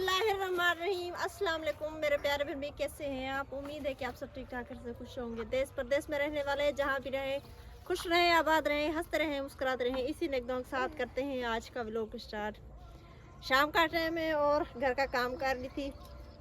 बिस्मिल्लाहिर्रहमानिर्रहीम। अस्सलाम वालेकुम मेरे प्यारे बहन भी, कैसे हैं आप? उम्मीद है कि आप सब ठीक ठाक से खुश होंगे। देश प्रदेश में रहने वाले जहाँ भी रहें, खुश रहें, आबाद रहें, हंसते रहें, मुस्कुराते रहें। इसी नेकदों के साथ करते हैं आज का व्लॉग स्टार्ट। शाम का टाइम है और घर का काम कर रही थी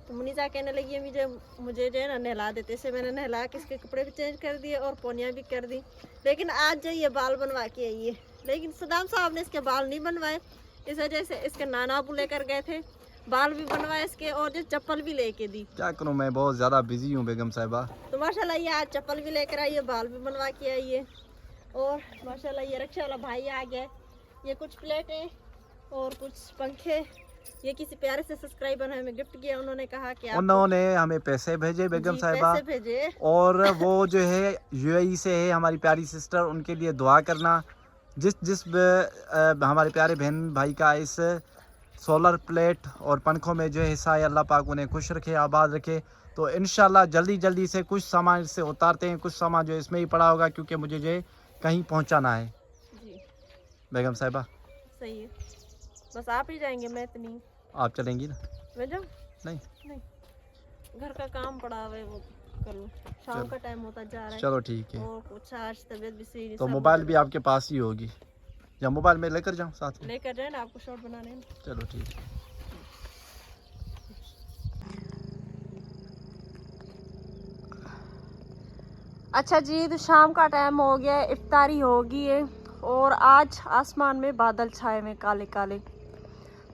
तो मुनीजा कहने लगी है मुझे जो है ना नहला देते। से मैंने नहला के इसके कपड़े भी चेंज कर दिए और पोनियाँ भी कर दी। लेकिन आज जो ये बाल बनवा के आई है, लेकिन सदाम साहब ने इसके बाल नहीं बनवाए। इस वजह से इसके नाना अबू लेकर गए थे, बाल भी बनवाए इसके और जो चप्पल भी लेके दी। क्या करूं, मैं बहुत ज़्यादा बिजी हूं बेगम साहिबा। तो माशाल्लाह ये आज चप्पल भी लेकर आई है, बाल भी बनवा के आई है। और माशाल्लाह ये रिक्शा वाला भाई आ गया। ये कुछ प्लेटें और कुछ पंखे ये किसी प्यारे से सब्सक्राइबर ने हमें गिफ्ट किया। उन्होंने कहा कि उन्होंने हमें पैसे भेजे बेगम साहिबा, पैसे भेजे और वो जो है यूएई से है, हमारी प्यारी सिस्टर। उनके लिए दुआ करना। जिस हमारे प्यारे बहन भाई का इस सोलर प्लेट और पंखों में जो है हिस्सा है, अल्लाह पाक उन्हें खुश रखे, आबाद रखे। तो इंशाल्लाह जल्दी से कुछ सामान इससे उतारते हैं। कुछ सामान जो इसमें ही पड़ा होगा, क्योंकि मुझे जो है कहीं पहुंचाना है जी बेगम साहिबा। सही है, बस आप ही जाएंगे, मैं तो नहीं। आप चलेंगी ना? मैं जाऊँ? नहीं, घर का काम पड़ा हुआ है, वो करूँ। शाम का टाइम होता जा रहा है। चलो ठीक है। और कुछ आज तबीयत भी सही नहीं। तो मोबाइल भी आपके पास ही होगी, या मोबाइल में लेकर जाऊँ साथ में? लेकर जाए ना, आपको शॉर्ट बनाने हैं। चलो ठीक है। अच्छा जी, तो शाम का टाइम हो गया, इफ्तारी होगी है और आज आसमान में बादल छाए हुए काले काले।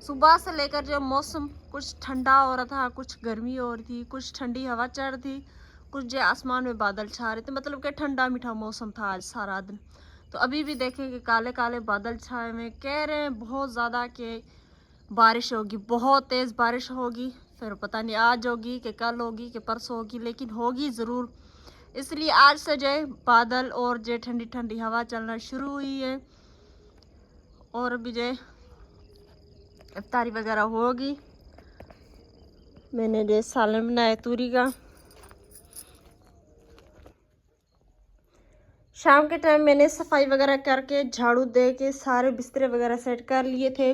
सुबह से लेकर जो मौसम कुछ ठंडा हो रहा था, कुछ गर्मी हो रही थी, कुछ ठंडी हवा चल रही थी, कुछ जो आसमान में बादल छा रहे थे। मतलब कि ठंडा मीठा मौसम था आज सारा दिन। तो अभी भी देखें कि काले काले बादल छाए हुए, कह रहे हैं बहुत ज़्यादा कि बारिश होगी, बहुत तेज़ बारिश होगी। फिर पता नहीं आज होगी कि कल होगी कि परसों होगी, लेकिन होगी ज़रूर। इसलिए आज से जो है बादल और जो ठंडी ठंडी हवा चलना शुरू हुई है। और अभी जो इफ्तारी वगैरह होगी। मैंने जो सालन बनाया तूरी का। शाम के टाइम मैंने सफाई वगैरह करके झाड़ू दे के सारे बिस्तरे वगैरह सेट कर लिए थे।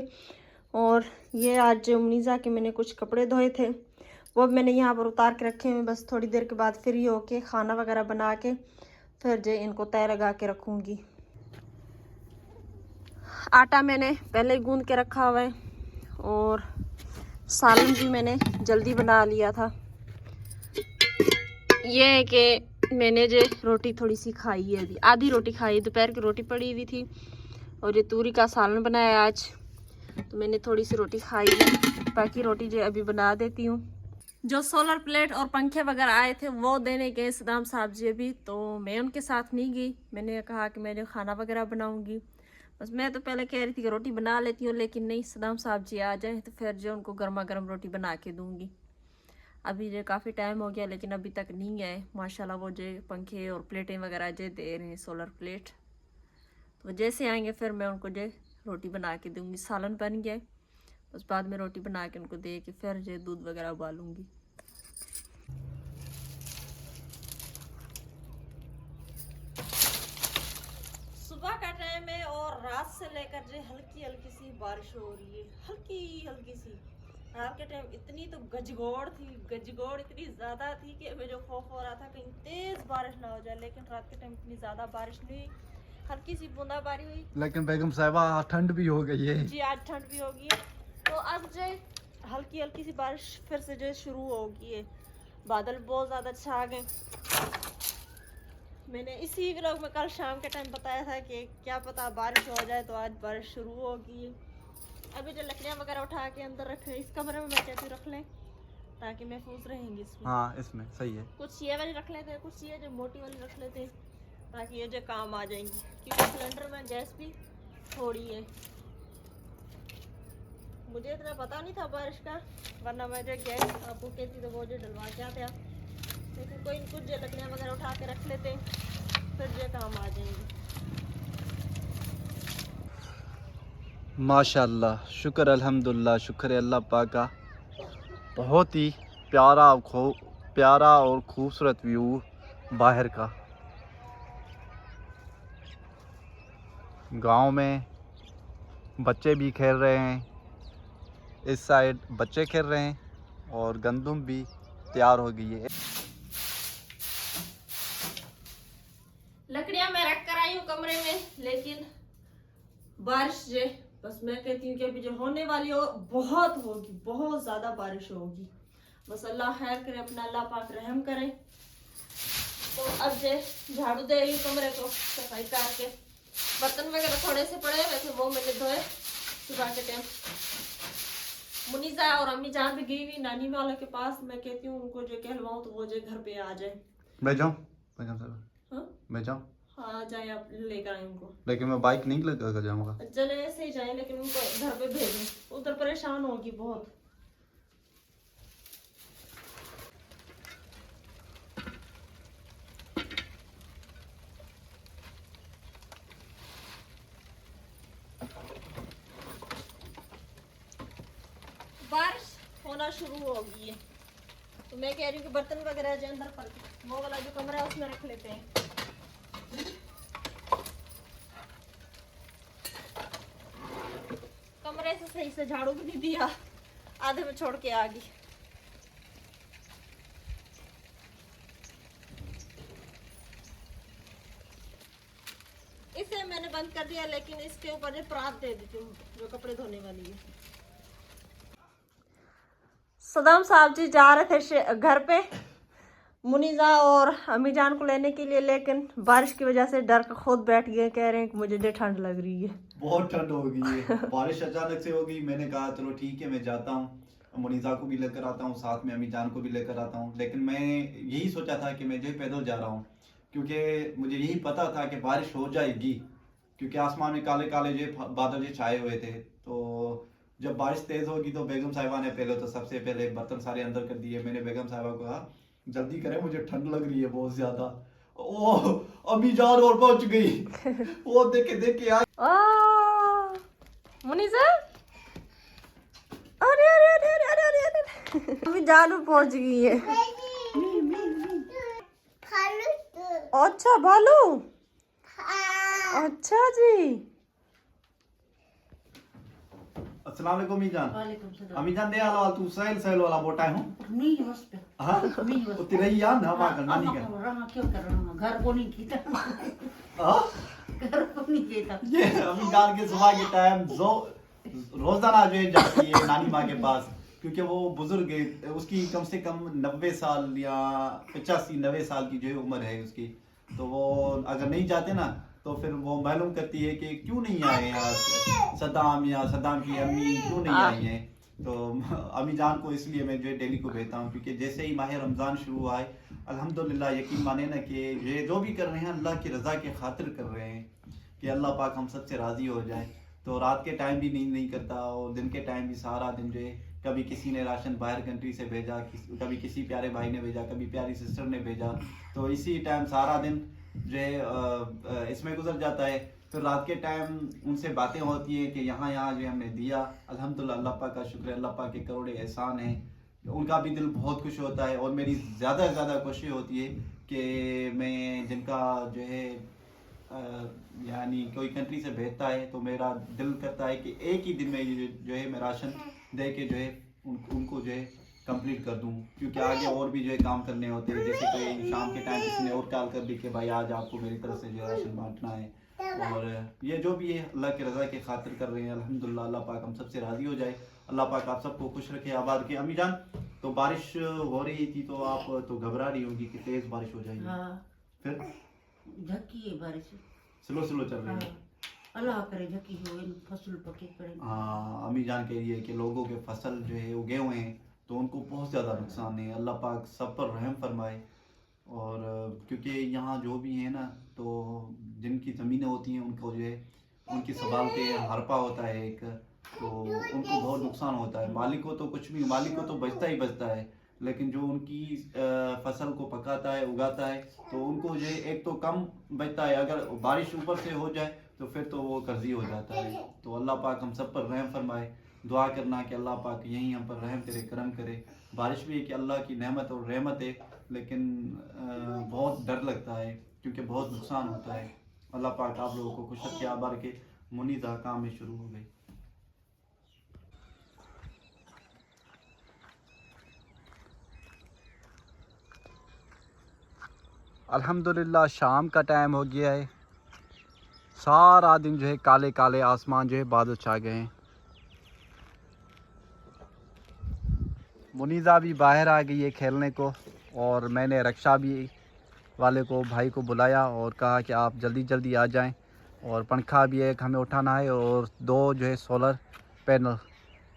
और ये आज मुनीजा के मैंने कुछ कपड़े धोए थे, वो मैंने यहाँ पर उतार के रखे हुए। बस थोड़ी देर के बाद फ्री होके खाना वगैरह बना के फिर जो इनको तय लगा के रखूँगी। आटा मैंने पहले ही गूंद के रखा हुआ है और सालन भी मैंने जल्दी बना लिया था। ये है कि मैंने जो रोटी थोड़ी सी खाई है, अभी आधी रोटी खाई, दोपहर की रोटी पड़ी हुई थी और ये तूरी का सालन बनाया आज, तो मैंने थोड़ी सी रोटी खाई है। बाकी रोटी जो अभी बना देती हूँ। जो सोलर प्लेट और पंखे वगैरह आए थे वो देने गए सदाम साहब जी अभी, तो मैं उनके साथ नहीं गई। मैंने कहा कि मैं जो खाना वगैरह बनाऊँगी, बस मैं तो पहले कह रही थी कि रोटी बना लेती हूँ, लेकिन नहीं, सदाम साहब जी आ जाए तो फिर जो उनको गर्मा गर्म रोटी बना के दूँगी। अभी जो काफ़ी टाइम हो गया लेकिन अभी तक नहीं आए। माशाल्लाह वो जो पंखे और प्लेटें वगैरह जो दे रहे हैं सोलर प्लेट, तो जैसे आएंगे फिर मैं उनको जो रोटी बना के दूँगी। सालन बन गया, उस बाद में रोटी बना के उनको दे के फिर जो दूध वगैरह उबालूँगी। सुबह का टाइम है और रात से लेकर जो हल्की हल्की सी बारिश हो रही है, हल्की हल्की सी। रात के टाइम इतनी तो गजगोड़ थी, गजगोड़ इतनी ज़्यादा थी कि मुझे खौफ हो रहा था कहीं तेज़ बारिश ना हो जाए। लेकिन रात के टाइम इतनी ज़्यादा बारिश नहीं, हल्की सी बूंदाबांदी हुई। लेकिन बेगम साहिबा ठंड भी हो गई है। जी आज ठंड भी होगी, तो अब जो हल्की हल्की सी बारिश फिर से जो शुरू होगी है। बादल बहुत ज़्यादा छा गए। मैंने इसी व्लॉग में कल शाम के टाइम बताया था कि क्या पता बारिश हो जाए, तो आज बारिश शुरू होगी। अभी जो लकड़ियाँ वगैरह उठा के अंदर रख इस कमरे में मैं कहती रख लें ताकि महफूज रहेंगी इसमें। हाँ इसमें सही है। कुछ ये वाली रख लेते हैं, कुछ ये जो मोटी वाली रख लेते हैं ताकि ये जो काम आ जाएंगी, क्योंकि सिलेंडर में गैस भी थोड़ी है। मुझे इतना पता नहीं था बारिश का, वरना मैं जो गैस आपको कहती तो वो जो डलवा के आते हैं। लेकिन कोई कुछ जो लकड़ियाँ वगैरह उठा के रख लेते फिर जो काम आ जाएंगी। माशाल्लाह, शुक्र अल्हम्दुलिल्लाह, शुक्र है अल्लाह पाक का। बहुत ही प्यारा और खूबसूरत व्यू बाहर का। गांव में बच्चे भी खेल रहे हैं, इस साइड बच्चे खेल रहे हैं और गंदम भी तैयार हो गई है। लकड़ियां मैं रख कर आई हूँ कमरे में, लेकिन बारिश जो बस मैं कहती हूँ कि अभी जो होने वाली हो बहुत होगी, बहुत ज्यादा बारिश होगी। बस अल्लाह खैर करे, अपना अल्लाह पाक रहम करे। तो अब जे झाड़ू दे रही हूँ कमरे को सफाई करके। बर्तन वगैरह थोड़े से पड़े, वैसे वो मैंने धोए सुबह के टाइम। मुनीजा और अम्मी जान भी गई हुई नानी वालों के पास। मैं कहती हूँ उनको जो कहलवाऊँ तो वो जो घर पे आ जाए। मैं जाऊँ? मैं जाऊँ? हाँ जाए, आप लेकर आए उनको। लेकिन मैं बाइक नहीं लेकर जाऊँगा। चले ऐसे ही जाए, लेकिन उनको घर पे भेजें, उधर परेशान होगी बहुत। बारिश होना शुरू हो गई है, तो मैं कह रही हूँ कि बर्तन वगैरह जो अंदर पड़ गए, वो वाला जो कमरा है उसमें रख लेते हैं। कमरे से सही से झाड़ू भी नहीं दिया, आधे में छोड़ के आ गई। इसे मैंने बंद कर दिया, लेकिन इसके ऊपर जो परात दे देती हूँ जो कपड़े धोने वाली है। सदाम साहब जी जा रहे थे घर पे मुनीजा और अम्मी जान को लेने के लिए, लेकिन बारिश की वजह से डर कर खुद बैठ गए। कह रहे हैं कि मुझे जो ठंड लग रही है, बहुत ठंड हो गई है। बारिश अचानक से हो गई। मैंने कहा चलो ठीक है, मैं जाता हूँ, मुनीजा को भी लेकर आता हूँ, साथ में अम्मी जान को भी लेकर आता हूँ। लेकिन मैं यही सोचा था कि मैं जो पैदल जा रहा हूँ, क्योंकि मुझे यही पता था कि बारिश हो जाएगी, क्योंकि आसमान में काले काले जो बादल जो छाए हुए थे। तो जब बारिश तेज होगी तो बेगम साहिबा ने पहले तो सबसे पहले बर्तन सारे अंदर कर दिए। मैंने बेगम साहिबा को कहा जल्दी करें, मुझे ठंड लग रही है बहुत ज्यादा। ओ अम्मी जान और पहुंच गई। वो देखे देखे यार मुनीजा, अरे अरे अरे अरे अरे अरे अरे अम्मी जान पहुंच गई है। अच्छा भालू, अच्छा जी। अस्सलाम वालेकुम अम्मी जान। अम्मी जान दे आलो तू सहल सहल वाला बोटा हूं नहीं बस पे। हां नहीं बस उतरे ही यार ना मां नानी का रहा क्यों कर रहा हूं, घर को नहीं कीता। हां घर को नहीं कीता। ये अम्मी जान के सुबह के टाइम जो रोजाना जो है जाती है नानी मां के पास, क्योंकि वो बुजुर्ग है, उसकी कम से कम 90 साल या 85-90 साल की जो है उम्र है उसकी। तो वो अगर नहीं जाते ना तो फिर वो मालूम करती है कि क्यों नहीं आए यार सद्दाम या सद्दाम की अम्मी क्यों नहीं आई हैं। तो अम्मी जान को इसलिए मैं जो है डेली को भेजता हूँ, क्योंकि जैसे ही माह रमज़ान शुरू हुआ है अल्हम्दुलिल्लाह यकीन माने ना कि ये जो भी कर रहे हैं अल्लाह की रज़ा के खातिर कर रहे हैं, कि अल्लाह पाक हम सबसे राज़ी हो जाए। तो रात के टाइम भी नींद नहीं करता और दिन के टाइम भी सारा दिन जो है, कभी किसी ने राशन बाहर कंट्री से भेजा, कभी किसी प्यारे भाई ने भेजा, कभी प्यारी सिस्टर ने भेजा, तो इसी टाइम सारा दिन जो है इसमें गुजर जाता है। फिर रात के टाइम उनसे बातें होती है कि यहाँ यहाँ जो हमने दिया, अल्हम्दुलिल्लाह अल्लाह पाक का शुक्र है, अल्लाह पाक के करोड़े एहसान हैं। उनका भी दिल बहुत खुश होता है और मेरी ज़्यादा से ज़्यादा कोशिश होती है कि मैं जिनका जो है यानी कोई कंट्री से भेजता है तो मेरा दिल करता है कि एक ही दिन में जो है मैं राशन दे के जो है उनको जो है कंप्लीट कर दूं, क्योंकि आगे और भी जो है काम करने होते हैं। जैसे कोई शाम के टाइम किसी ने और कॉल कर दी कि भाई आज आपको मेरी तरफ से जो राशन बांटना है, और ये जो भी है अल्लाह की रज़ा के खातिर कर रहे हैं। अल्हम्दुलिल्लाह अल्लाह पाक हम सबसे राज़ी हो जाए, अल्लाह पाक आप सबको खुश रखे, आबाद रखे। अम्मी जान तो बारिश हो रही थी तो आप तो घबरा रही होंगी कि तेज़ बारिश हो जाएगी। हाँ फिर झक्की है बारिश, स्लो स्लो चल रही है। अल्लाह करे झक्की हो, इन फसल पके पड़े। हाँ अम्मी जान कह रही है कि लोगों के फसल जो है उगे हुए हैं तो उनको बहुत ज़्यादा नुकसान है, अल्लाह पाक सब पर रहम फरमाए। और क्योंकि यहाँ जो भी है ना, तो जिनकी ज़मीनें होती हैं उनको जो है उनकी संभालते हैं, हरपा होता है एक, तो उनको बहुत नुकसान होता है। मालिक को तो कुछ भी, मालिक को तो बचता ही बचता है, लेकिन जो उनकी फसल को पकाता है उगाता है तो उनको जो है एक तो कम बचता है, अगर बारिश ऊपर से हो जाए तो फिर तो वो कर्जी हो जाता है। तो अल्लाह पाक हम सब पर रहम फरमाए। दुआ करना कि अल्लाह पाक यहीं हम पर रहम करे, करम करे। बारिश भी है कि अल्लाह की नेमत और रहमत है, लेकिन बहुत डर लगता है क्योंकि बहुत नुकसान होता है। अल्लाह पाक आप लोगों को खुश रखे, आबार के मुनीज़ा काम में शुरू हो गई। अल्हम्दुलिल्लाह शाम का टाइम हो गया है। सारा दिन जो है काले काले आसमान जो है बादल छा गए हैं। मुनीज़ा भी बाहर आ गई है खेलने को और मैंने रक्षा भी वाले को भाई को बुलाया और कहा कि आप जल्दी जल्दी आ जाएं। और पंखा भी एक हमें उठाना है और 2 जो है सोलर पैनल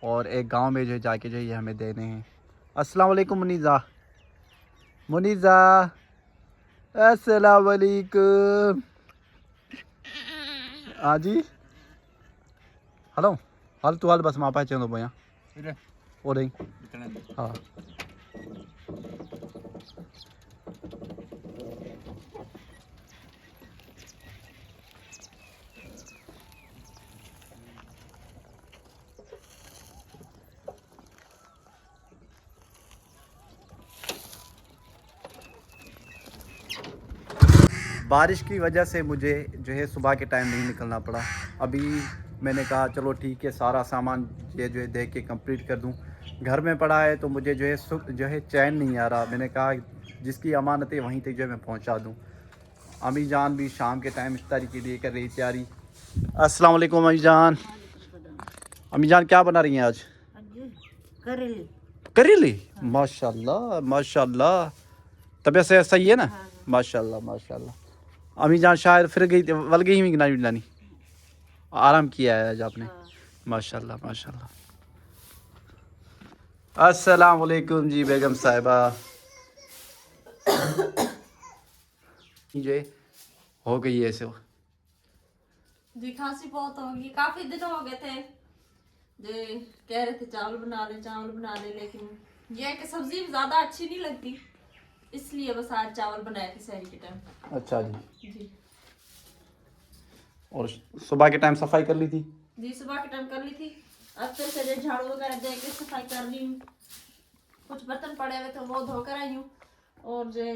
और एक गांव में जो है जाके जो है ये हमें देने हैं। अस्सलाम वालेकुम मुनीज़ा। मुनीज़ा अस्सलाम वालेकुम। हाँ जी हलो हल तू हल बस मां पाए चवंदो पोयां ओ ॾेई हाँ। बारिश की वजह से मुझे जो है सुबह के टाइम नहीं निकलना पड़ा। अभी मैंने कहा चलो ठीक है सारा सामान ये जो है देख के कंप्लीट कर दूं। घर में पड़ा है तो मुझे जो है जो है चैन नहीं आ रहा। मैंने कहा जिसकी अमानत है वहीं तक जो है मैं पहुंचा दूं। अम्मी जान भी शाम के टाइम इफ्तारी के लिए कर रही तैयारी। अस्सलाम वालेकुम अम्मी जान। अम्मी जान क्या बना रही हैं आज? करेले। करेले? माशाल्लाह माशाल्लाह। तबीयत से सही है ना? माशाल्लाह माशाल्लाह। अम्मी जान शायद फिर गई वल गई हुई ना लानी आराम किया है आज आपने। माशाल्लाह माशाल्लाह। अस्सलाम वालेकुम जी बेगम साहिबा। ये हो गई है ऐसे जी खांसी बहुत होगी। काफी दिन हो गए थे जे कह रहे थे चावल बना ले लेकिन ये है कि सब्जी ज्यादा अच्छी नहीं लगती इसलिए बस आज चावल बनाए थे सहरी के टाइम। अच्छा जी जी और सुबह के टाइम सफाई कर ली थी? जी सुबह के टाइम कर ली थी। अब फिर से झाड़ू वगैरह दे के सफाई कर ली हूँ। कुछ बर्तन पड़े हुए थे वो धोकर आई हूँ और जो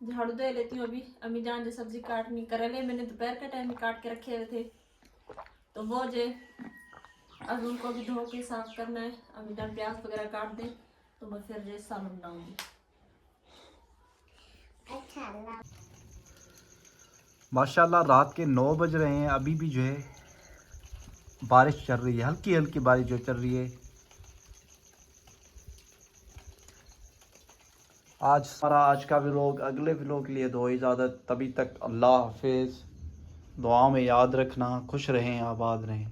झाड़ू दे लेती हूँ। अभी अम्मी जान जो सब्जी काटनी करेले मैंने दोपहर के टाइम में काट के रखे हुए थे तो वो जो अब उनको भी धो के साफ करना है। अम्मी जान प्याज वगैरह काट दे तो मैं फिर जो सालन बनाऊंगी। माशाल्लाह रात के 9 बज रहे हैं। अभी भी जो है बारिश चल रही है, हल्की हल्की बारिश जो चल रही है। आज हमारा आज का व्लॉग अगले व्लॉग के लिए दो इजाज़त। तभी तक अल्लाह हाफिज़। दुआ में याद रखना। खुश रहें आबाद रहें।